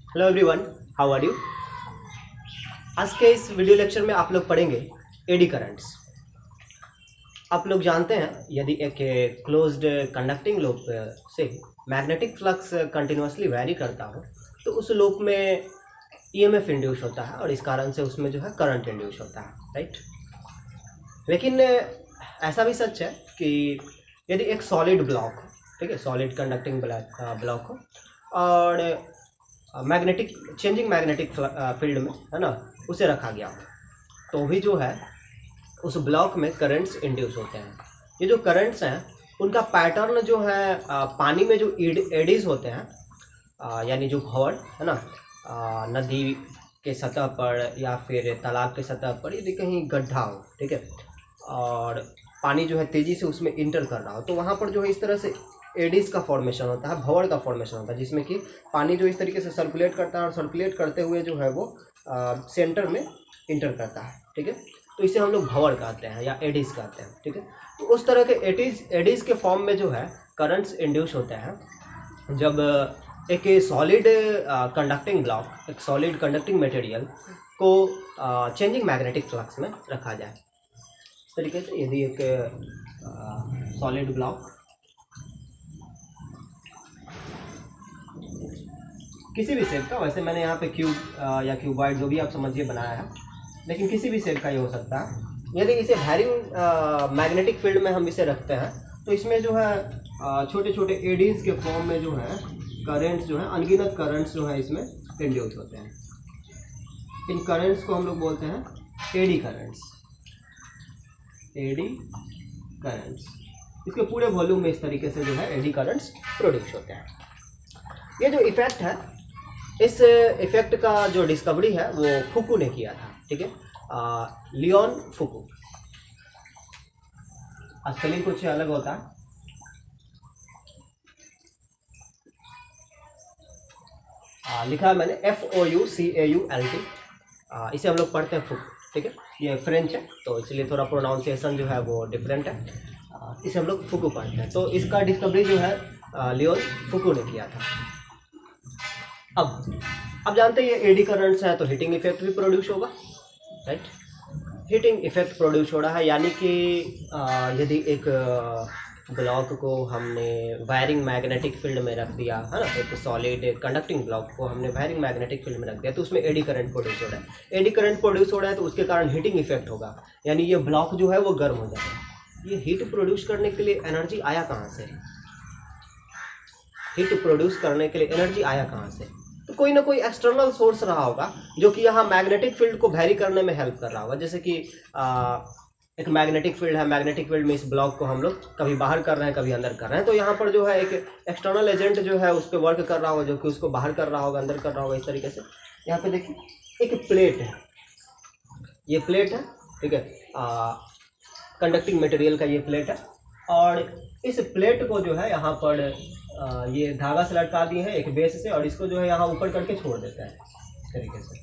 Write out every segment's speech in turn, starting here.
Hello everyone, how are you. आज के इस वीडियो लेक्चर में आप लोग पढ़ेंगे एडी करंट्स। आप लोग जानते हैं यदि एक क्लोज्ड कंडक्टिंग लूप से मैग्नेटिक फ्लक्स कंटिन्यूसली वैरी करता हो तो उस लूप में ईएमएफ इंड्यूस होता है और इस कारण से उसमें जो है करंट इंड्यूस होता है, राइट। लेकिन ऐसा भी सच है कि यदि एक सॉलिड ब्लॉक हो, ठीक है, सॉलिड कंडक्टिंग ब्लॉक हो और मैग्नेटिक चेंजिंग मैग्नेटिक फील्ड में, है ना, उसे रखा गया हो तो भी जो है उस ब्लॉक में करंट्स इंड्यूस होते हैं। ये जो करंट्स हैं उनका पैटर्न जो है पानी में जो एडीज होते हैं, यानी जो भंवर है ना, नदी के सतह पर या फिर तालाब के सतह पर यदि कहीं गड्ढा हो, ठीक है, और पानी जो है तेज़ी से उसमें इंटर कर रहा हो तो वहाँ पर जो है इस तरह से एडीज का फॉर्मेशन होता है, भंवर का फॉर्मेशन होता है, जिसमें कि पानी जो इस तरीके से सर्कुलेट करता है और सर्कुलेट करते हुए जो है वो सेंटर में इंटर करता है, ठीक है। तो इसे हम लोग भंवर कहते हैं या एडीज कहते हैं, ठीक है। तो उस तरह के एडीज के फॉर्म में जो है करंट्स इंड्यूस होते हैं जब एक सॉलिड कंडक्टिंग ब्लॉक, एक सॉलिड कंडक्टिंग मटेरियल को चेंजिंग मैग्नेटिक फ्लक्स में रखा जाए। इस तरीके से यदि एक सॉलिड ब्लॉक किसी भी शेप का, वैसे मैंने यहाँ पे क्यूब या क्यूबॉइड जो भी आप समझिए बनाया है, लेकिन किसी भी शेप का ये हो सकता है। यदि इसे वैरिंग मैग्नेटिक फील्ड में हम इसे रखते हैं तो इसमें जो है छोटे छोटे एडीज के फॉर्म में जो है करंट्स जो है, अनगिनत करंट्स जो है इसमें इंड्यूस होते हैं। इन करंट्स को हम लोग बोलते हैं एडी करंट्स। एडी करंट्स, इसके पूरे वॉल्यूम में इस तरीके से जो है एडी करंट्स प्रोड्यूस होते हैं। ये जो इफेक्ट है, इस इफेक्ट का जो डिस्कवरी है वो फुकू ने किया था, ठीक है, लियोन फुकू। स्पेलिंग कुछ अलग होता है। लिखा है मैंने FOUCAULT। इसे हम लोग पढ़ते हैं फुकू, ठीक है। ये फ्रेंच है तो इसलिए थोड़ा प्रोनाउंसिएशन जो है वो डिफरेंट है। इसे हम लोग फुकू पढ़ते हैं। तो इसका डिस्कवरी जो है लियोन फुकू ने किया था। अब जानते हैं ये एडी करंट्स है तो हीटिंग इफेक्ट भी प्रोड्यूस होगा, राइट। हीटिंग इफेक्ट प्रोड्यूस हो रहा है, यानी कि यदि एक ब्लॉक को हमने वायरिंग मैग्नेटिक फील्ड में रख दिया, है ना, एक सॉलिड कंडक्टिंग ब्लॉक को हमने वायरिंग मैग्नेटिक फील्ड में रख दिया तो उसमें एडी करंट प्रोड्यूस हो रहा है। एडी करंट प्रोड्यूस हो रहा है तो उसके कारण हीटिंग इफेक्ट होगा, यानी ये ब्लॉक जो है वो गर्म हो जाएगा। ये हीट प्रोड्यूस करने के लिए एनर्जी आया कहाँ से? हीट प्रोड्यूस करने के लिए एनर्जी आया कहाँ से? तो कोई ना कोई एक्सटर्नल सोर्स रहा होगा जो कि यहाँ मैग्नेटिक फील्ड को वैरी करने में हेल्प कर रहा होगा। जैसे कि एक मैग्नेटिक फील्ड है, मैग्नेटिक फील्ड में इस ब्लॉक को हम लोग कभी बाहर कर रहे हैं कभी अंदर कर रहे हैं, तो यहाँ पर जो है एक एक्सटर्नल एजेंट जो है उस पर वर्क कर रहा होगा, जो कि उसको बाहर कर रहा होगा, अंदर कर रहा होगा। इस तरीके से यहाँ पे देखिए एक प्लेट है, ये प्लेट है, ठीक है, कंडक्टिंग मटेरियल का ये प्लेट है और इस प्लेट को जो है यहाँ पर ये धागा से लटका दिए हैं एक बेस से और इसको जो है यहाँ ऊपर करके छोड़ देते हैं इस तरीके से।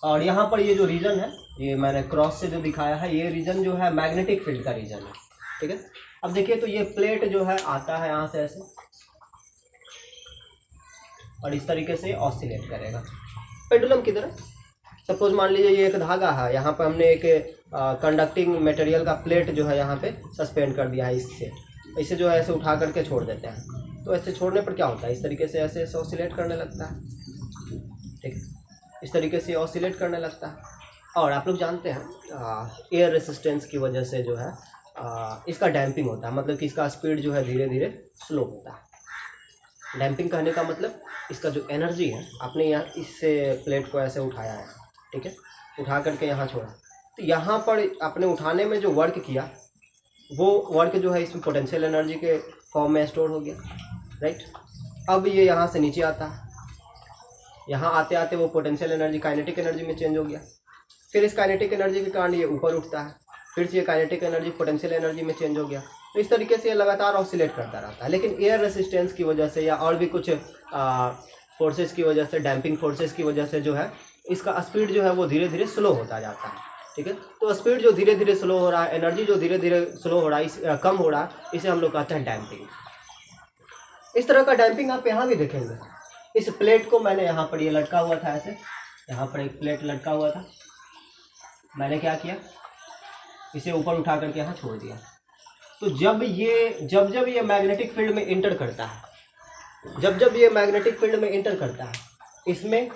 और यहाँ पर ये जो रीजन है, ये मैंने क्रॉस से जो दिखाया है, ये रीजन जो है मैग्नेटिक फील्ड का रीजन है, ठीक है। अब देखिए तो ये प्लेट जो है आता है यहाँ से ऐसे और इस तरीके से ऑसिलेट करेगा पेंडुलम की तरह। सपोज मान लीजिए ये एक धागा है, यहाँ पर हमने एक कंडक्टिंग मटेरियल का प्लेट जो है यहाँ पे सस्पेंड कर दिया है इससे, इसे जो है ऐसे उठा करके छोड़ देते हैं। तो ऐसे छोड़ने पर क्या होता है, इस तरीके से ऐसे ऑसिलेट करने लगता है, ठीक है, इस तरीके से ऑसिलेट करने लगता है। और आप लोग जानते हैं एयर रेसिस्टेंस की वजह से जो है इसका डैम्पिंग होता है, मतलब कि इसका स्पीड जो है धीरे धीरे स्लो होता है। डैम्पिंग कहने का मतलब इसका जो एनर्जी है, आपने यहाँ इससे प्लेट को ऐसे उठाया है, ठीक है, उठा करके यहाँ छोड़ा, तो यहाँ पर आपने उठाने में जो वर्क किया वो वर्क जो है इसमें पोटेंशियल एनर्जी के फॉर्म में स्टोर हो गया, राइट। अब ये यहाँ से नीचे आता है, यहाँ आते आते वो पोटेंशियल एनर्जी काइनेटिक एनर्जी में चेंज हो गया, फिर इस काइनेटिक एनर्जी के कारण ये ऊपर उठता है, फिर से ये काइनेटिक एनर्जी पोटेंशियल एनर्जी में चेंज हो गया। तो इस तरीके से ये लगातार ऑसिलेट करता रहता है। लेकिन एयर रेसिस्टेंस की वजह से या और भी कुछ फोर्सेस की वजह से, डैम्पिंग फोर्सेस की वजह से जो है इसका स्पीड जो है वो धीरे धीरे स्लो होता जाता है, ठीक है। तो स्पीड जो धीरे धीरे स्लो हो रहा है, एनर्जी जो धीरे धीरे स्लो हो रहा है, कम हो रहा है, इसे हम लोग कहते हैं डैम्पिंग। इस तरह का डैम्पिंग आप यहाँ भी देखेंगे। इस प्लेट को मैंने यहाँ पर ये लटका हुआ था ऐसे, यहाँ पर एक प्लेट लटका हुआ था, मैंने क्या किया, इसे ऊपर उठा करके यहाँ छोड़ दिया। तो जब ये मैग्नेटिक फील्ड में इंटर करता है, जब ये मैग्नेटिक फील्ड में इंटर करता है, इसमें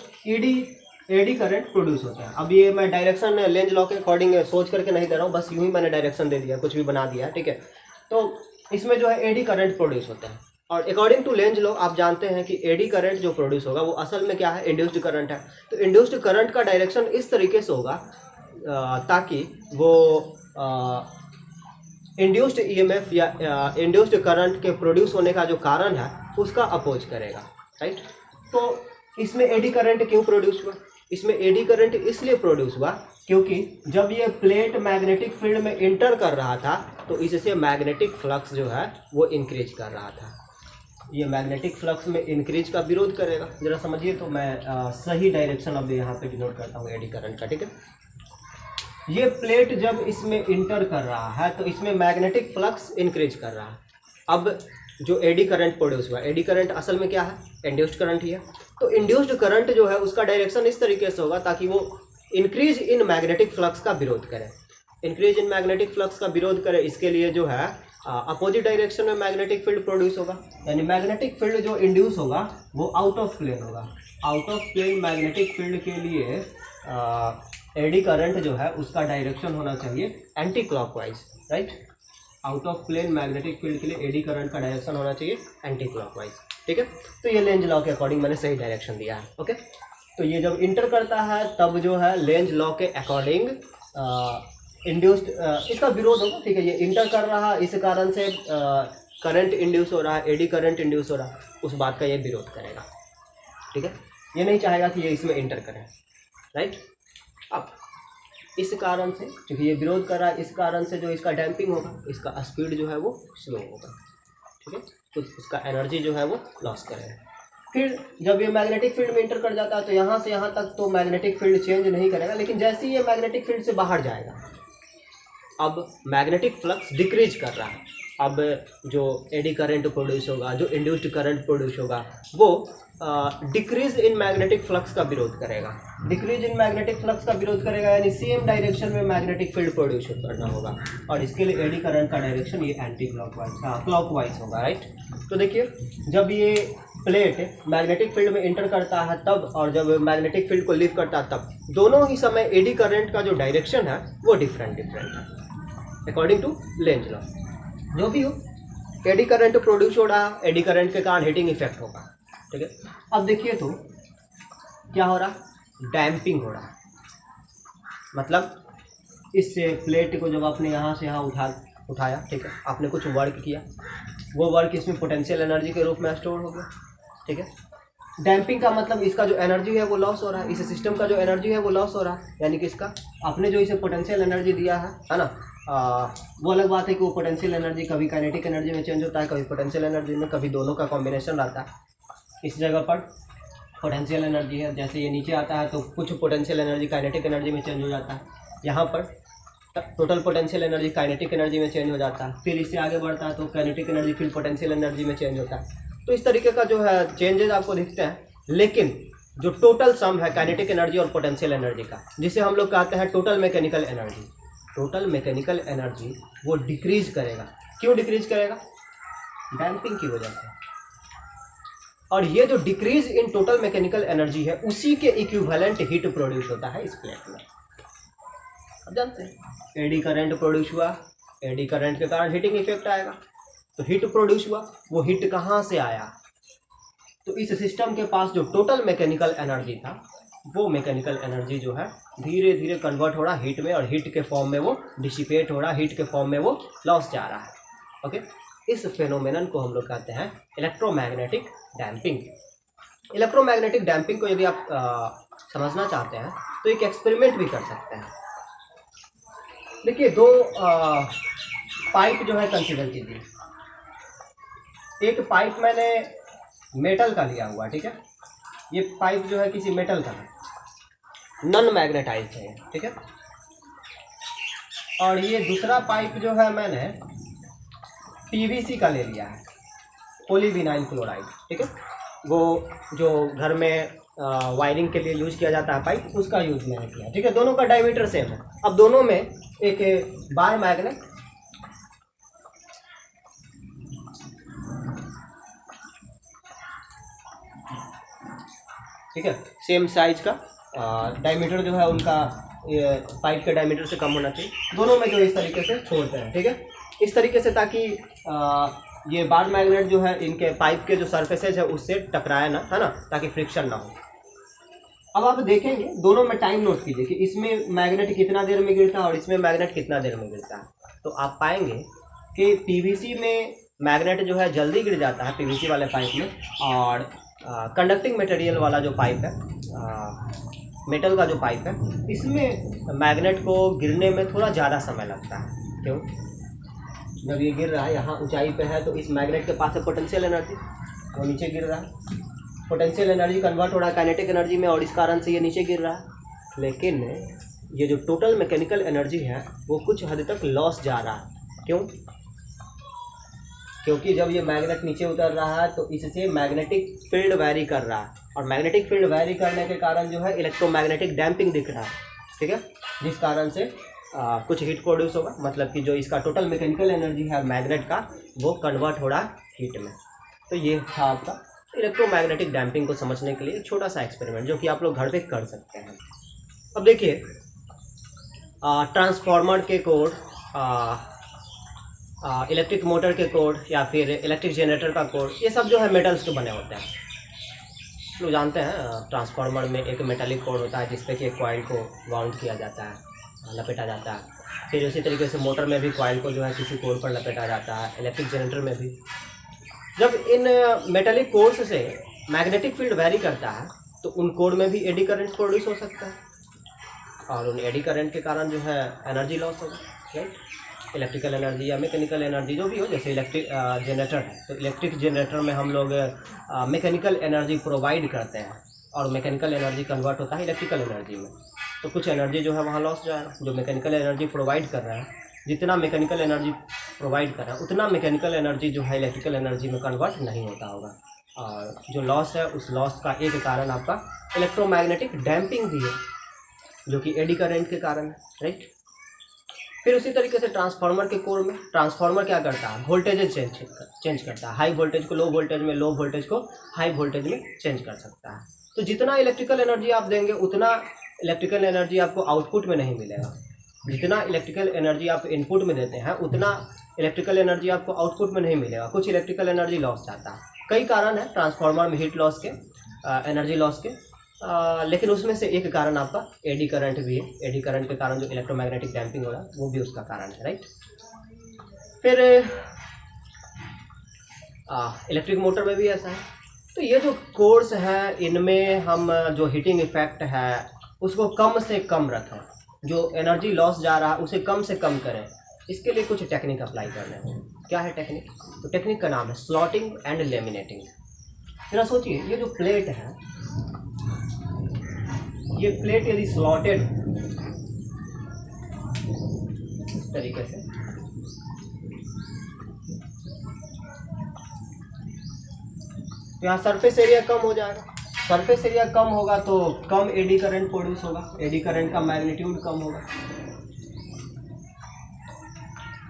एडी करंट प्रोड्यूस होता है। अब ये मैं डायरेक्शन लेंज लॉ के अकॉर्डिंग सोच करके नहीं दे रहा हूँ, बस यूं ही मैंने डायरेक्शन दे दिया, कुछ भी बना दिया, ठीक है। तो इसमें जो है एडी करंट प्रोड्यूस होता है, और अकॉर्डिंग टू लेंज लॉ आप जानते हैं कि एडी करंट जो प्रोड्यूस होगा वो असल में क्या है, इंड्यूस्ड करंट है। तो इंड्यूस्ड करंट का डायरेक्शन इस तरीके से होगा ताकि वो इंड्यूस्ड ईएमएफ या इंड्यूस्ड करंट के प्रोड्यूस होने का जो कारण है उसका अपोज करेगा, राइट। तो इसमें एडी करंट क्यों प्रोड्यूस हुआ, इसमें एडी करंट इसलिए प्रोड्यूस हुआ क्योंकि जब ये प्लेट मैग्नेटिक फील्ड में इंटर कर रहा था तो इससे मैग्नेटिक फ्लक्स जो है वो इंक्रीज कर रहा था। ये मैग्नेटिक फ्लक्स में इंक्रीज का विरोध करेगा, जरा समझिए। तो मैं सही डायरेक्शन अब यहाँ पे डिनोट करता हूँ एडी करंट का, ठीक है। ये प्लेट जब इसमें इंटर कर रहा है तो इसमें मैग्नेटिक फ्लक्स इंक्रीज कर रहा है। अब जो एडी करंट प्रोड्यूस हुआ, एडी करंट असल में क्या है, इंड्यूस्ड करंट ही है। तो इंड्यूस्ड करंट जो है उसका डायरेक्शन इस तरीके से होगा ताकि वो इंक्रीज इन मैग्नेटिक फ्लक्स का विरोध करे, इंक्रीज इन मैग्नेटिक फ्लक्स का विरोध करे। इसके लिए जो है अपोजिट डायरेक्शन में मैग्नेटिक फील्ड प्रोड्यूस होगा, यानी मैग्नेटिक फील्ड जो इंड्यूस होगा वो आउट ऑफ प्लेन होगा। Out of plane magnetic field के लिए एडी करंट जो है उसका डायरेक्शन होना चाहिए anti clockwise, right. Out of plane magnetic field के लिए एडी करंट का डायरेक्शन होना चाहिए एंटी क्लॉकवाइज, ठीक है। तो ये लेंज लॉ के अकॉर्डिंग मैंने सही डायरेक्शन दिया है, ओके। तो ये जब इंटर करता है तब जो है लेंज लॉ के अकॉर्डिंग इंड्यूस्ड इसका विरोध होगा, ठीक है। ये इंटर कर रहा, इस कारण से करंट इंड्यूस हो रहा है, एडी करंट इंड्यूस हो रहा है, उस बात का ये विरोध करेगा, ठीक है। ये नहीं चाहेगा कि ये इसमें इंटर करे, राइट। अब इस कारण से क्योंकि ये विरोध कर रहा है, इस कारण से जो इसका डैम्पिंग होगा, इसका स्पीड जो है वो स्लो होगा, ठीक है। तो इसका एनर्जी जो है वो लॉस करेगा। फिर जब ये मैग्नेटिक फील्ड में इंटर कर जाता है तो यहाँ से यहाँ तक तो मैग्नेटिक फील्ड चेंज नहीं करेगा, लेकिन जैसे ही ये मैग्नेटिक फील्ड से बाहर जाएगा, अब मैग्नेटिक फ्लक्स डिक्रीज कर रहा है। अब जो एडी करंट प्रोड्यूस होगा, जो इंड्यूस्ड करंट प्रोड्यूस होगा, वो डिक्रीज इन मैग्नेटिक फ्लक्स का विरोध करेगा। डिक्रीज इन मैग्नेटिक फ्लक्स का विरोध करेगा यानी सेम डायरेक्शन में मैग्नेटिक फील्ड प्रोड्यूस करना होगा, और इसके लिए एडी करंट का डायरेक्शन ये एंटी क्लॉकवाइज क्लॉकवाइज होगा, राइट। तो देखिए जब ये प्लेट मैग्नेटिक फील्ड में इंटर करता है तब, और जब मैग्नेटिक फील्ड को लीव करता है तब, दोनों ही समय एडी करंट का जो डायरेक्शन है वो डिफरेंट है अकॉर्डिंग टू लेंज लॉ। जो भी हो, एडी करंट प्रोड्यूस हो रहा है, एडी करंट के कारण हीटिंग इफेक्ट होगा, ठीक है। अब देखिए तो क्या हो रहा, डैम्पिंग हो रहा है। मतलब इस प्लेट को जब आपने यहाँ से यहाँ उठाया, ठीक है, आपने कुछ वर्क किया, वो वर्क इसमें पोटेंशियल एनर्जी के रूप में स्टोर हो गया, ठीक है। डैम्पिंग का मतलब इसका जो एनर्जी है वो लॉस हो रहा है, इस सिस्टम का जो एनर्जी है वो लॉस हो रहा है, यानी कि इसका आपने जो इसे पोटेंशियल एनर्जी दिया है ना, वो अलग बात है कि वो पोटेंशियल एनर्जी कभी काइनेटिक एनर्जी में चेंज होता है, कभी पोटेंशियल एनर्जी में, कभी दोनों का कॉम्बिनेशन रहता है। इस जगह पर पोटेंशियल एनर्जी है, जैसे ये नीचे आता है तो कुछ पोटेंशियल एनर्जी काइनेटिक एनर्जी में चेंज हो जाता है, यहाँ पर total potential energy kinetic energy में चेंज हो जाता है, फिर इससे आगे बढ़ता है तो काइनेटिक एनर्जी फिर पोटेंशियल एनर्जी में चेंज होता है। तो इस तरीके का जो है चेंजेस आपको दिखते हैं, लेकिन जो टोटल सम है काइनेटिक एनर्जी और पोटेंशियल एनर्जी का, जिसे हम लोग कहते हैं total mechanical energy, total mechanical energy वो डिक्रीज करेगा। क्यों डिक्रीज करेगा? डैम्पिंग की वजह से। और ये जो decrease in total mechanical energy है उसी के इक्विवेलेंट हीट प्रोड्यूस होता है इस प्लेट में। अब जानते हैं एडी करंट प्रोड्यूस हुआ, एडी करंट के कारण हीटिंग इफेक्ट आएगा, तो हीट प्रोड्यूस हुआ, वो हीट कहाँ से आया? तो इस सिस्टम के पास जो टोटल मैकेनिकल एनर्जी था वो मैकेनिकल एनर्जी जो है धीरे धीरे कन्वर्ट हो रहा हीट में, और हीट के फॉर्म में वो डिसिपेट हो रहा, हीट के फॉर्म में वो लॉस जा रहा है। ओके, इस फेनोमेनन को हम लोग कहते हैं इलेक्ट्रोमैग्नेटिक डैम्पिंग। इलेक्ट्रोमैग्नेटिक डैम्पिंग को यदि आप समझना चाहते हैं तो एक एक्सपेरिमेंट भी कर सकते हैं। देखिए दो पाइप जो है कंसीडर कीजिए। एक पाइप मैंने मेटल का लिया हुआ, ठीक है, ये पाइप जो है किसी मेटल का है, नॉन मैग्नेटाइज्ड है, ठीक है। और ये दूसरा पाइप जो है मैंने पीवीसी का ले लिया है, पॉलीविनाइल क्लोराइड, ठीक है। वो जो घर में वायरिंग के लिए यूज किया जाता है पाइप, उसका यूज मैंने किया। ठीक है, दोनों का डायमीटर सेम है। अब दोनों में एक बार मैग्नेट, ठीक है, सेम साइज का, डायमीटर जो है उनका पाइप के डायमीटर से कम होना चाहिए। दोनों में जो इस तरीके से छोड़ते हैं, ठीक है, इस तरीके से, ताकि ये बार मैग्नेट जो है इनके पाइप के जो सरफेसेज है उससे टकराए ना, है ना, ताकि फ्रिक्शन ना हो। अब आप देखेंगे दोनों में टाइम नोट कीजिए कि इसमें मैग्नेट कितना देर में गिरता है और इसमें मैग्नेट कितना देर में गिरता है। तो आप पाएंगे कि पीवीसी में मैग्नेट जो है जल्दी गिर जाता है, पीवीसी वाले पाइप में, और कंडक्टिंग मटेरियल वाला जो पाइप है, मेटल का जो पाइप है, इसमें मैग्नेट को गिरने में थोड़ा ज़्यादा समय लगता है। क्यों? जब ये गिर रहा है यहाँ ऊंचाई पे है, तो इस मैग्नेट के पास है पोटेंशियल एनर्जी, वो नीचे गिर रहा है, पोटेंशियल एनर्जी कन्वर्ट हो रहा है काइनेटिक एनर्जी में, और इस कारण से ये नीचे गिर रहा है। लेकिन ये जो टोटल मैकेनिकल एनर्जी है वो कुछ हद तक लॉस जा रहा है। क्यों? क्योंकि जब ये मैग्नेट नीचे उतर रहा है तो इससे मैग्नेटिक फील्ड वैरी कर रहा है, और मैग्नेटिक फील्ड वैरी करने के कारण जो है इलेक्ट्रोमैग्नेटिक डैम्पिंग दिख रहा है। ठीक है, जिस कारण से कुछ हीट प्रोड्यूस होगा, मतलब कि जो इसका टोटल मैकेनिकल एनर्जी है मैग्नेट का, वो कन्वर्ट हो रहा है हीट में। तो ये था आपका इलेक्ट्रोमैग्नेटिक डैम्पिंग को समझने के लिए एक छोटा सा एक्सपेरिमेंट, जो कि आप लोग घर पे कर सकते हैं। अब देखिए, ट्रांसफार्मर के कोड, इलेक्ट्रिक मोटर के कोड, या फिर इलेक्ट्रिक जनरेटर का कोड, ये सब जो है मेटल्स के बने होते हैं। लोग जानते हैं ट्रांसफार्मर में एक मेटालिक कोड होता है जिसपे कि एक कॉइल को वाउंड किया जाता है, लपेटा जाता है। फिर उसी तरीके से मोटर में भी कॉइल को जो है किसी कोड पर लपेटा जाता है, इलेक्ट्रिक जनरेटर में भी। जब इन मेटालिक कोड्स से मैग्नेटिक फील्ड वैरी करता है तो उन कोड में भी एडी करंट प्रोड्यूस हो सकता है, और उन एडी करंट के कारण जो है एनर्जी लॉस होगा, राइट। इलेक्ट्रिकल एनर्जी या मैकेनिकल एनर्जी जो भी हो, जैसे इलेक्ट्रिक जनरेटर है, तो इलेक्ट्रिक जनरेटर में हम लोग मैकेनिकल एनर्जी प्रोवाइड करते हैं, और मैकेनिकल एनर्जी कन्वर्ट होता है इलेक्ट्रिकल एनर्जी में। तो कुछ एनर्जी जो है वहाँ लॉस जाएगा। जो मैकेनिकल एनर्जी प्रोवाइड कर रहा है, जितना मैकेनिकल एनर्जी प्रोवाइड कर रहा है उतना मैकेनिकल एनर्जी जो है इलेक्ट्रिकल एनर्जी में कन्वर्ट नहीं होता होगा, और जो लॉस है उस लॉस का एक कारण आपका इलेक्ट्रोमैग्नेटिक डैम्पिंग भी है, जो कि एडी करंट के कारण है, राइट। फिर उसी तरीके से ट्रांसफार्मर के कोर में, ट्रांसफार्मर क्या करता है, वोल्टेज चेंज करता है। हाई वोल्टेज को लो वोल्टेज में, लो वोल्टेज को हाई वोल्टेज में चेंज कर सकता है। तो जितना इलेक्ट्रिकल एनर्जी आप देंगे उतना इलेक्ट्रिकल एनर्जी आपको आउटपुट में नहीं मिलेगा। जितना इलेक्ट्रिकल एनर्जी आप इनपुट में देते हैं उतना इलेक्ट्रिकल एनर्जी आपको आउटपुट में नहीं मिलेगा, कुछ इलेक्ट्रिकल एनर्जी लॉस जाता है। कई कारण है ट्रांसफार्मर में हीट लॉस के, एनर्जी लॉस के, लेकिन उसमें से एक कारण आपका एडी करंट भी है। एडी करंट के कारण जो इलेक्ट्रोमैग्नेटिक डैम्पिंग हो रहा है वो भी उसका कारण है, राइट। फिर इलेक्ट्रिक मोटर में भी ऐसा है। तो ये जो कोर्स है इनमें हम जो हीटिंग इफेक्ट है उसको कम से कम रखें, जो एनर्जी लॉस जा रहा है उसे कम से कम करें। इसके लिए कुछ टेक्निक अप्लाई करने हैं। क्या है टेक्निक? तो टेक्निक का नाम है स्लॉटिंग एंड लेमिनेटिंग। जरा सोचिए, ये जो प्लेट है, ये प्लेट यदि स्लॉटेड इस तरीके से, तो यहाँ सरफेस एरिया कम हो जाएगा। सरफेस एरिया कम होगा तो कम एडी करंट प्रोड्यूस होगा, एडी करंट का मैग्नीट्यूड कम होगा।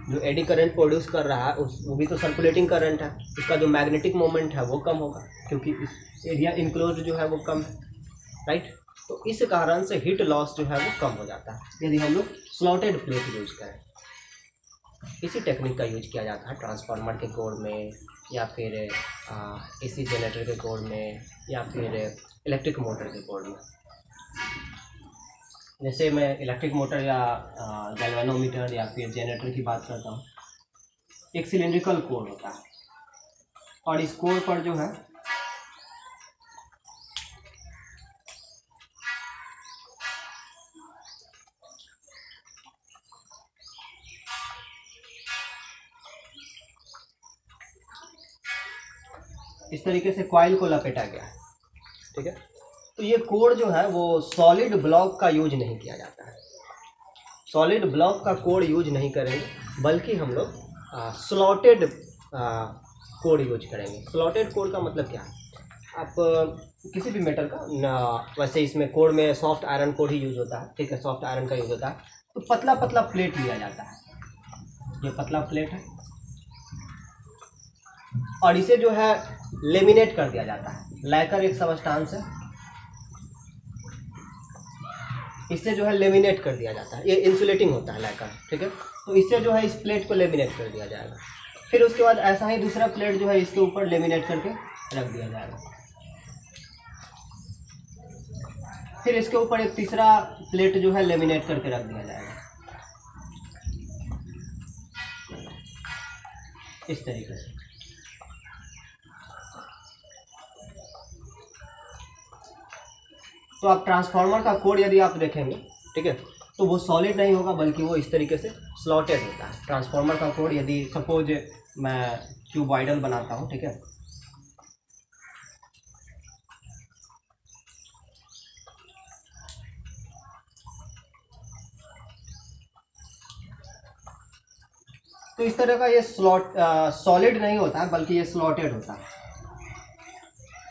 जो एडी करंट प्रोड्यूस कर रहा है वो भी तो सर्कुलेटिंग करंट है, इसका जो मैग्नेटिक मोमेंट है वो कम होगा, क्योंकि इस एरिया इनक्लोज जो है वो कम है, राइट। तो इस कारण से हीट लॉस जो है वो कम हो जाता है यदि हम लोग स्लॉटेड प्लेट यूज करें। इसी टेक्निक का यूज किया जाता है ट्रांसफार्मर के कोर में, या फिर एसी जनरेटर के कोर में, या फिर इलेक्ट्रिक मोटर के कोर में। जैसे मैं इलेक्ट्रिक मोटर या गैल्वेनोमीटर या फिर जनरेटर की बात करता हूँ, एक सिलिंड्रिकल कोर होता है, और इस कोर पर जो है इस तरीके से कॉइल को लपेटा गया है, ठीक है। तो ये कोर जो है वो सॉलिड ब्लॉक का यूज नहीं किया जाता है। सॉलिड ब्लॉक का कोर यूज नहीं करेंगे, बल्कि हम लोग स्लॉटेड कोर यूज करेंगे। स्लॉटेड कोर का मतलब क्या है? आप किसी भी मेटल का वैसे इसमें कोड में सॉफ्ट आयरन कोड ही यूज होता है, ठीक है, सॉफ्ट आयरन का यूज होता है। तो पतला पतला प्लेट लिया जाता है, ये पतला प्लेट है, और इसे जो है लेमिनेट कर दिया जाता है। लैकर एक सबस्टांस है, इससे जो है लेमिनेट कर दिया जाता है, ये इंसुलेटिंग होता है लैकर, ठीक है। तो इससे जो है इस प्लेट को लेमिनेट कर दिया जाएगा। फिर उसके बाद ऐसा ही दूसरा प्लेट जो है इसके ऊपर लेमिनेट करके रख दिया जाएगा। फिर इसके ऊपर एक तीसरा प्लेट जो है लेमिनेट करके रख दिया जाएगा, इस तरीके से। तो आप ट्रांसफार्मर का कोड यदि आप देखेंगे, ठीक है, तो वो सॉलिड नहीं होगा, बल्कि वो इस तरीके से स्लॉटेड होता है। ट्रांसफार्मर का कोड यदि सपोज मैं क्यूबॉइडल बनाता हूँ, ठीक है, तो इस तरह का ये सॉलिड नहीं होता है, बल्कि ये स्लॉटेड होता है।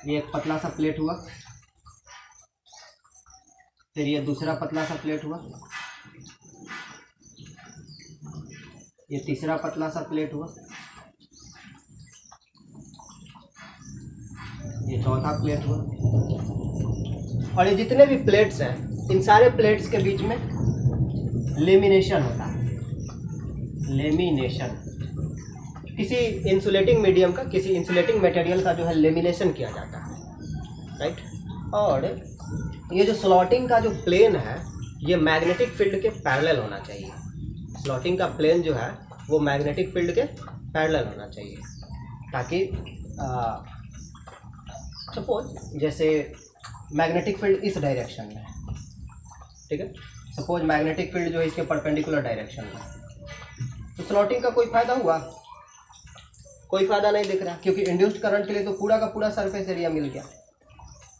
ये एक पतला सा प्लेट हुआ, फिर ये दूसरा पतला सा प्लेट हुआ, ये तीसरा पतला सा प्लेट हुआ, ये चौथा प्लेट हुआ, और ये जितने भी प्लेट्स हैं, इन सारे प्लेट्स के बीच में लेमिनेशन होता है। लेमिनेशन किसी इंसुलेटिंग मीडियम का, किसी इंसुलेटिंग मटेरियल का जो है लेमिनेशन किया जाता है, राइट। और ये जो स्लॉटिंग का जो प्लेन है, ये मैग्नेटिक फील्ड के पैरेलल होना चाहिए। स्लॉटिंग का प्लेन जो है वो मैग्नेटिक फील्ड के पैरेलल होना चाहिए, ताकि सपोज जैसे मैग्नेटिक फील्ड इस डायरेक्शन में है, ठीक है, सपोज मैग्नेटिक फील्ड जो है इसके परपेंडिकुलर डायरेक्शन में, तो स्लॉटिंग का कोई फायदा हुआ? कोई फायदा नहीं दिख रहा, क्योंकि इंड्यूस्ड करंट के लिए तो पूरा का पूरा सरफेस एरिया मिल गया,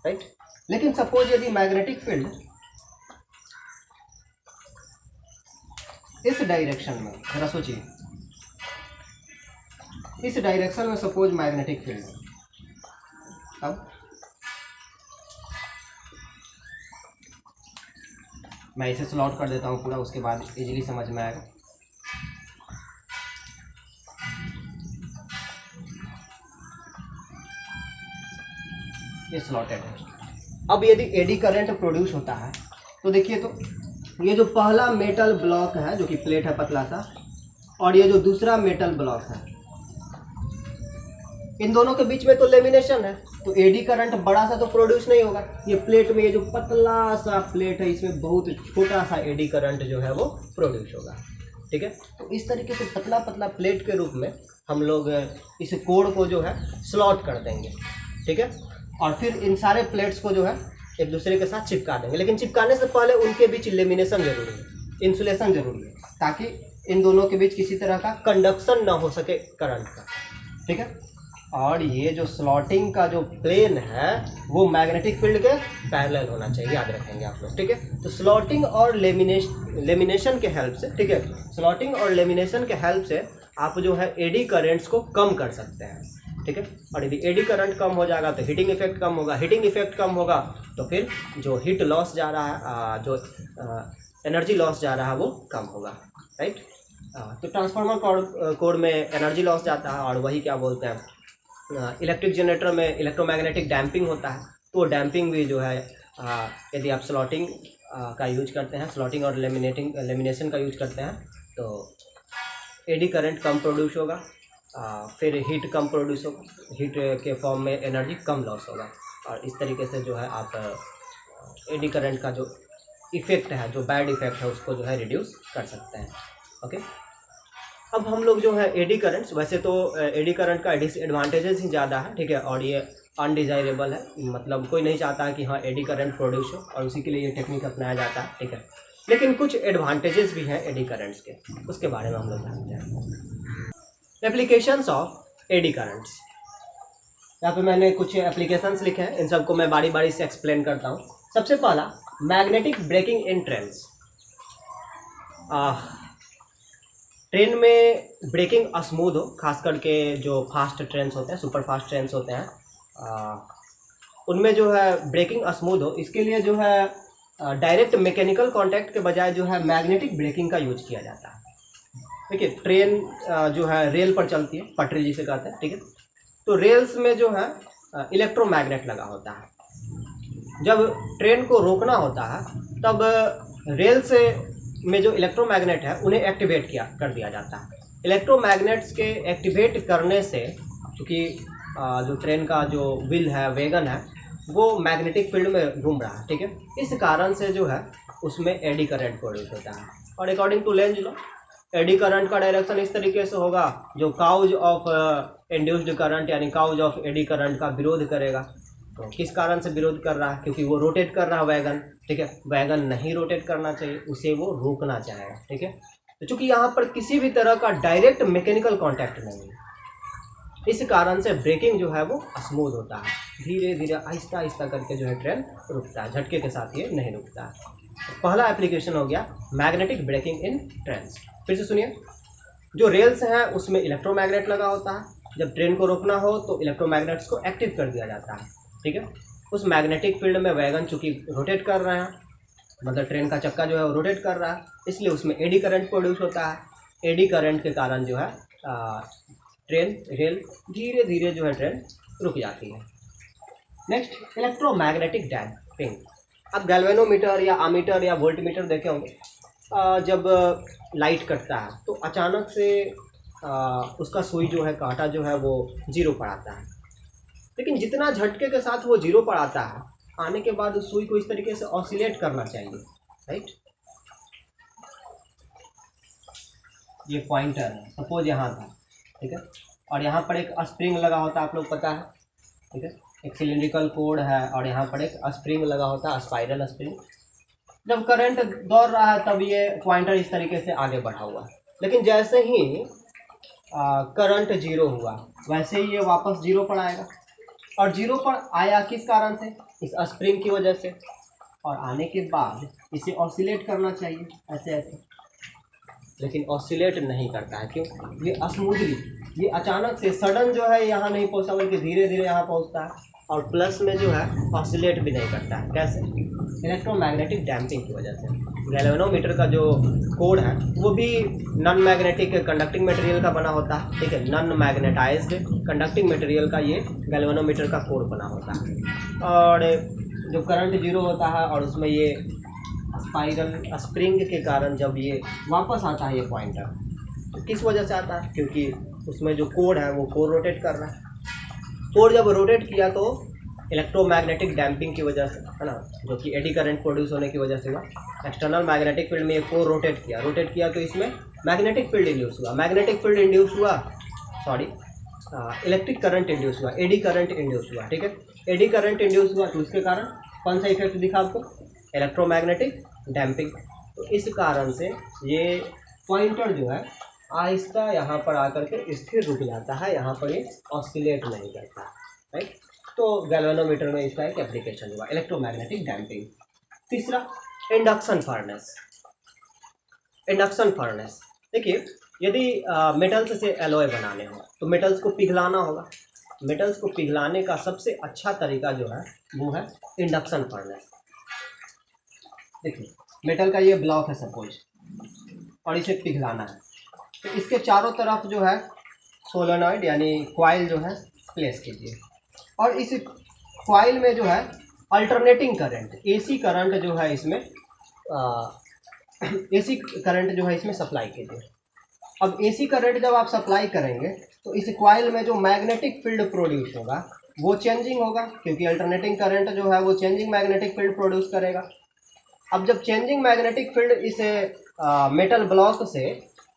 राइट। लेकिन सपोज यदि मैग्नेटिक फील्ड इस डायरेक्शन में, जरा सोचिए, इस डायरेक्शन में सपोज मैग्नेटिक फील्ड है, अब मैं इसे स्लॉट कर देता हूँ पूरा, उसके बाद इजीली समझ में आएगा। ये स्लॉटेड है। अब यदि एडी करंट प्रोड्यूस होता है, तो देखिए, तो ये जो पहला मेटल ब्लॉक है जो कि प्लेट है पतला सा, और ये जो दूसरा मेटल ब्लॉक है, इन दोनों के बीच में तो लेमिनेशन है, तो एडी करंट बड़ा सा तो प्रोड्यूस नहीं होगा। ये प्लेट में, ये जो पतला सा प्लेट है, इसमें बहुत छोटा सा एडी करंट जो है वो प्रोड्यूस होगा, ठीक है। तो इस तरीके से पतला पतला प्लेट के रूप में हम लोग इस कोड को जो है स्लॉट कर देंगे, ठीक है। और फिर इन सारे प्लेट्स को जो है एक दूसरे के साथ चिपका देंगे, लेकिन चिपकाने से पहले उनके बीच लेमिनेशन जरूरी है, इंसुलेशन जरूरी है, ताकि इन दोनों के बीच किसी तरह का कंडक्शन ना हो सके करंट का, ठीक है। और ये जो स्लॉटिंग का जो प्लेन है वो मैग्नेटिक फील्ड के पैरेलल होना चाहिए, याद रखेंगे आप लोग, ठीक है। तो स्लॉटिंग और लेमिनेशन के हेल्प से, ठीक है, स्लॉटिंग और लेमिनेशन के हेल्प से आप जो है एडी करेंट्स को कम कर सकते हैं, ठीक है। और यदि एडी करंट कम हो जाएगा तो हीटिंग इफेक्ट कम होगा, हीटिंग इफेक्ट कम होगा तो फिर जो हीट लॉस जा रहा है, जो एनर्जी लॉस जा रहा है वो कम होगा, राइट। तो ट्रांसफार्मर कोड में एनर्जी लॉस जाता है, और वही क्या बोलते हैं, इलेक्ट्रिक जनरेटर में इलेक्ट्रोमैग्नेटिक डैम्पिंग होता है, तो डैम्पिंग भी जो है यदि आप स्लॉटिंग का यूज करते हैं, स्लॉटिंग और लेमिनेशन का यूज करते हैं, तो एडी करंट कम प्रोड्यूस होगा, फिर हीट कम प्रोड्यूस होगा, हीट के फॉर्म में एनर्जी कम लॉस होगा, और इस तरीके से जो है आप एडी करंट का जो इफेक्ट है, जो बैड इफेक्ट है, उसको जो है रिड्यूस कर सकते हैं, ओके। अब हम लोग जो है एडी करंट्स, वैसे तो एडी करंट का डिसएडवांटेजेस ही ज़्यादा है, ठीक है, और ये अनडिजायरेबल है, मतलब कोई नहीं चाहता है कि हाँ एडी करंट प्रोड्यूस हो, और उसी के लिए ये टेक्निक अपनाया जाता है, ठीक है। लेकिन कुछ एडवांटेजेस भी हैं एडी करंट्स के, उसके बारे में हम लोग जानते हैं। एप्लीकेशंस ऑफ एडी करंट्स, यहाँ पे मैंने कुछ एप्लीकेशंस लिखे हैं, इन सबको मैं बारी बारी से एक्सप्लेन करता हूँ। सबसे पहला, magnetic braking in trains. Train में ब्रेकिंग स्मूथ हो, खास करके जो फास्ट ट्रेन्स होते हैं, सुपर फास्ट ट्रेन्स होते हैं, उनमें जो है ब्रेकिंग स्मूथ हो, इसके लिए जो है डायरेक्ट मैकेनिकल कांटेक्ट के बजाय जो है मैग्नेटिक ब्रेकिंग का यूज किया जाता है। देखिए ट्रेन जो है रेल पर चलती है, पटरी जिसे कहते हैं, ठीक है। तो रेल्स में जो है इलेक्ट्रोमैग्नेट लगा होता है। जब ट्रेन को रोकना होता है तब रेल से में जो इलेक्ट्रोमैग्नेट है उन्हें एक्टिवेट कर दिया जाता है। इलेक्ट्रोमैग्नेट्स के एक्टिवेट करने से, क्योंकि जो ट्रेन का जो व्हील है, वैगन है, वो मैग्नेटिक फील्ड में घूम रहा है, ठीक है। इस कारण से जो है उसमें एडी करंट प्रोड्यूस होता है। और according to Lenz law eddy current का डायरेक्शन इस तरीके से होगा जो काउज ऑफ इंड्यूस्ड करंट यानी काउज ऑफ एडी करंट का विरोध करेगा। तो किस कारण से विरोध कर रहा है? क्योंकि वो रोटेट कर रहा है वैगन, ठीक है। वैगन नहीं रोटेट करना चाहिए, उसे वो रोकना चाहेगा, ठीक है। तो चूंकि यहाँ पर किसी भी तरह का डायरेक्ट मैकेनिकल कॉन्टैक्ट नहीं है, इस कारण से ब्रेकिंग जो है वो स्मूथ होता है। धीरे धीरे आहिस्ता आहिस्ता करके जो है ट्रेन रुकता है, झटके के साथ ये नहीं रुकता है। पहला एप्लीकेशन हो गया मैग्नेटिक ब्रेकिंग इन ट्रेन्स। फिर से सुनिए, जो रेल्स हैं उसमें इलेक्ट्रोमैग्नेट लगा होता है। जब ट्रेन को रोकना हो तो इलेक्ट्रोमैग्नेट्स को एक्टिव कर दिया जाता है, ठीक है। उस मैग्नेटिक फील्ड में वैगन चूंकि रोटेट कर रहे हैं, मतलब ट्रेन का चक्का जो है वो रोटेट कर रहा है, इसलिए उसमें एडी करंट प्रोड्यूस होता है। एडी करंट के कारण जो है रेल धीरे धीरे जो है ट्रेन रुक जाती है। Next, electromagnetic damping. अब गैल्वेनोमीटर या अमीटर या वोल्टमीटर देखे होंगे, जब लाइट कटता है तो अचानक से उसका सुई जो है, कांटा जो है वो जीरो पर आता है। लेकिन जितना झटके के साथ वो जीरो पर आता है, आने के बाद उस सुई को इस तरीके से ऑसिलेट करना चाहिए, राइट। ये पॉइंटर है, सपोज यहाँ था, ठीक है, और यहाँ पर एक स्प्रिंग लगा होता है, आप लोग पता है, ठीक है। एक सिलिंड्रिकल कोड है और यहाँ पर एक स्प्रिंग लगा होता है, स्पाइरल स्प्रिंग। जब करंट दौड़ रहा है तब ये पॉइंटर इस तरीके से आगे बढ़ा हुआ है, लेकिन जैसे ही करंट जीरो हुआ वैसे ही ये वापस जीरो पर आएगा। और जीरो पर आया किस कारण से? इस स्प्रिंग की वजह से। और आने के बाद इसे ऑसिलेट करना चाहिए ऐसे ऐसे, लेकिन ऑसिलेट नहीं करता है। क्यों? ये स्मूथली, ये अचानक से सडन जो है यहाँ नहीं पहुँचा, बल्कि धीरे धीरे यहाँ पहुँचता है। और प्लस में जो है ऑसिलेट भी नहीं करता है। कैसे? इलेक्ट्रोमैग्नेटिक डैम्पिंग की वजह से। गैल्वेनोमीटर का जो कोड है वो भी नॉन मैग्नेटिक कंडक्टिंग मटेरियल का बना होता है, ठीक है। नॉन मैग्नेटाइज्ड कंडक्टिंग मटेरियल का ये गैल्वेनोमीटर का कोड बना होता है। और जो करंट जीरो होता है और उसमें ये स्पाइरल स्प्रिंग के कारण जब ये वापस आता है ये पॉइंटर, तो किस वजह से आता है? क्योंकि उसमें जो कोड है वो कोड रोटेट कर रहा है। कोड जब रोटेट किया तो इलेक्ट्रोमैग्नेटिक डैम्पिंग की वजह से, है ना, जो कि एडी करंट प्रोड्यूस होने की वजह से हुआ। एक्सटर्नल मैग्नेटिक फील्ड में ये कोर रोटेट किया तो इसमें मैग्नेटिक फील्ड इंड्यूस हुआ। मैग्नेटिक फील्ड इंड्यूस हुआ, सॉरी, इलेक्ट्रिक करंट इंड्यूस हुआ, एडी करंट इंड्यूस हुआ, ठीक है। एडी करंट इंड्यूस हुआ तो उसके कारण कौन सा इफेक्ट दिखा आपको? Electromagnetic damping. तो इस कारण से ये पॉइंटर जो है आहिस्ता यहाँ पर आकर के स्थिर रुक जाता है, यहाँ पर ये ऑसिलेट नहीं करता, राइट। तो गैल्वेनोमीटर में इसका एक एप्लीकेशन हुआ, इलेक्ट्रोमैग्नेटिक डैम्पिंग। तीसरा, इंडक्शन फर्नेस। इंडक्शन फर्नेस, देखिए, यदि मेटल्स से एलॉय बनाने हो तो मेटल्स को पिघलाना होगा। मेटल्स को पिघलाने का सबसे अच्छा तरीका जो है वो है इंडक्शन फर्नेस। देखिए, मेटल का ये ब्लॉक है सपोज, और इसे पिघलाना है, तो इसके चारों तरफ जो है सोलेनॉइड यानी कॉइल जो है प्लेस कीजिए। और इस कॉइल में जो है अल्टरनेटिंग करंट, एसी करंट जो है इसमें एसी करंट जो है इसमें सप्लाई कीजिए। अब एसी करंट जब आप सप्लाई करेंगे तो इस कॉइल में जो मैग्नेटिक फील्ड प्रोड्यूस होगा वो चेंजिंग होगा, क्योंकि अल्टरनेटिंग करंट जो है वो चेंजिंग मैग्नेटिक फील्ड प्रोड्यूस करेगा। अब जब चेंजिंग मैग्नेटिक फील्ड इस मेटल ब्लॉक से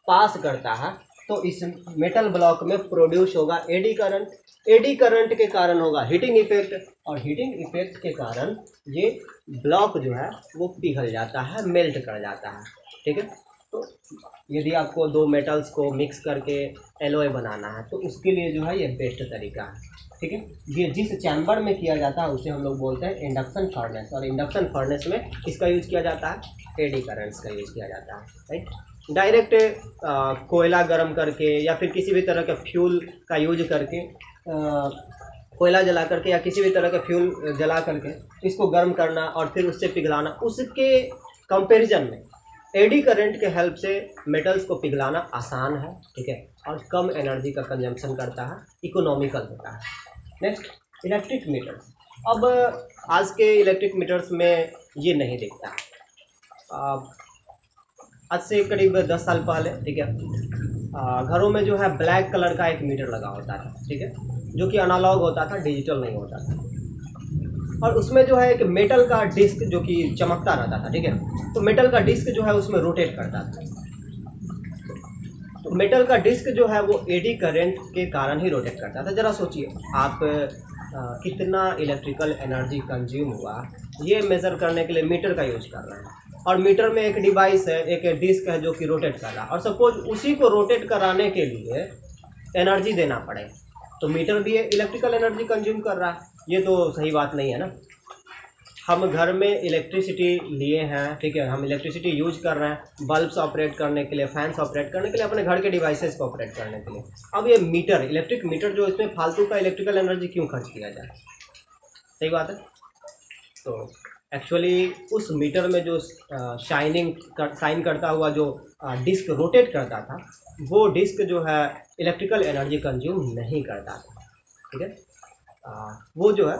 पास करता है तो इस मेटल ब्लॉक में प्रोड्यूस होगा एडी करंट। एडी करंट के कारण होगा हीटिंग इफेक्ट, और हीटिंग इफेक्ट के कारण ये ब्लॉक जो है वो पिघल जाता है, मेल्ट कर जाता है, ठीक है। तो यदि आपको दो मेटल्स को मिक्स करके एलॉय बनाना है तो उसके लिए जो है ये बेस्ट तरीका है, ठीक है। ये जिस चैम्बर में किया जाता है उसे हम लोग बोलते हैं इंडक्शन फर्नेस, और इंडक्शन फर्नेस में किसका यूज किया जाता है? एडी करंट्स का यूज किया जाता है, राइट। डायरेक्ट कोयला गर्म करके या फिर किसी भी तरह के फ्यूल का यूज करके कोयला जला करके या किसी भी तरह का फ्यूल जला करके इसको गर्म करना और फिर उससे पिघलाना, उसके कंपैरिजन में एडी करंट के हेल्प से मेटल्स को पिघलाना आसान है, ठीक है, और कम एनर्जी का कंजम्पशन करता है, इकोनॉमिकल होता है। Next, electric metres. अब आज के इलेक्ट्रिक मीटर्स में ये नहीं दिखता है। आज से करीब 10 साल पहले, ठीक है, घरों में जो है ब्लैक कलर का एक मीटर लगा होता था, ठीक है, जो कि एनालॉग होता था, डिजिटल नहीं होता था, और उसमें जो है एक मेटल का डिस्क जो कि चमकता रहता था, ठीक है, तो मेटल का डिस्क जो है उसमें रोटेट करता था। तो मेटल का डिस्क जो है वो एडी करंट के कारण ही रोटेट करता था। जरा सोचिए आप कितना इलेक्ट्रिकल एनर्जी कंज्यूम हुआ, ये मेज़र करने के लिए मीटर का यूज कर रहे हैं, और मीटर में एक डिवाइस है, एक डिस्क है जो कि रोटेट कर रहा है, और सपोज उसी को रोटेट कराने के लिए एनर्जी देना पड़े, तो मीटर भी इलेक्ट्रिकल एनर्जी कंज्यूम कर रहा है। ये तो सही बात नहीं है ना। हम घर में इलेक्ट्रिसिटी लिए हैं, ठीक है, हम इलेक्ट्रिसिटी यूज कर रहे हैं बल्ब्स ऑपरेट करने के लिए, फैंस ऑपरेट करने के लिए, अपने घर के डिवाइसेस को ऑपरेट करने के लिए। अब ये मीटर, इलेक्ट्रिक मीटर जो, इसमें फालतू का इलेक्ट्रिकल एनर्जी क्यों खर्च किया जाए? सही बात है। तो एक्चुअली उस मीटर में जो साइन करता हुआ जो डिस्क रोटेट करता था, वो डिस्क जो है इलेक्ट्रिकल एनर्जी कंज्यूम नहीं करता था, ठीक है। वो जो है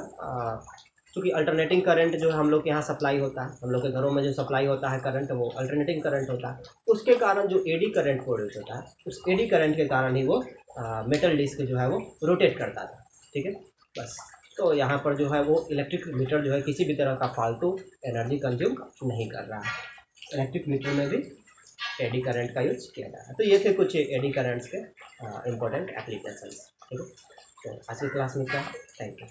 क्योंकि अल्टरनेटिंग करंट जो हम लोग के यहाँ सप्लाई होता है, हम लोग के घरों में जो सप्लाई होता है करंट, वो अल्टरनेटिंग करंट होता है, उसके कारण जो एडी करंट प्रोड्यूस होता है, उस एडी करंट के कारण ही वो मेटल डिस्क जो है वो रोटेट करता था, ठीक है। बस, तो यहाँ पर जो है वो इलेक्ट्रिक मीटर जो है किसी भी तरह का फालतू एनर्जी कंज्यूम नहीं कर रहा है। इलेक्ट्रिक मीटर में भी एडी करंट का यूज किया जा रहा है। तो ये थे कुछ एडी करंट्स के इम्पोर्टेंट एप्लीकेशंस, ठीक है। तो आज की क्लास में क्या, थैंक यू।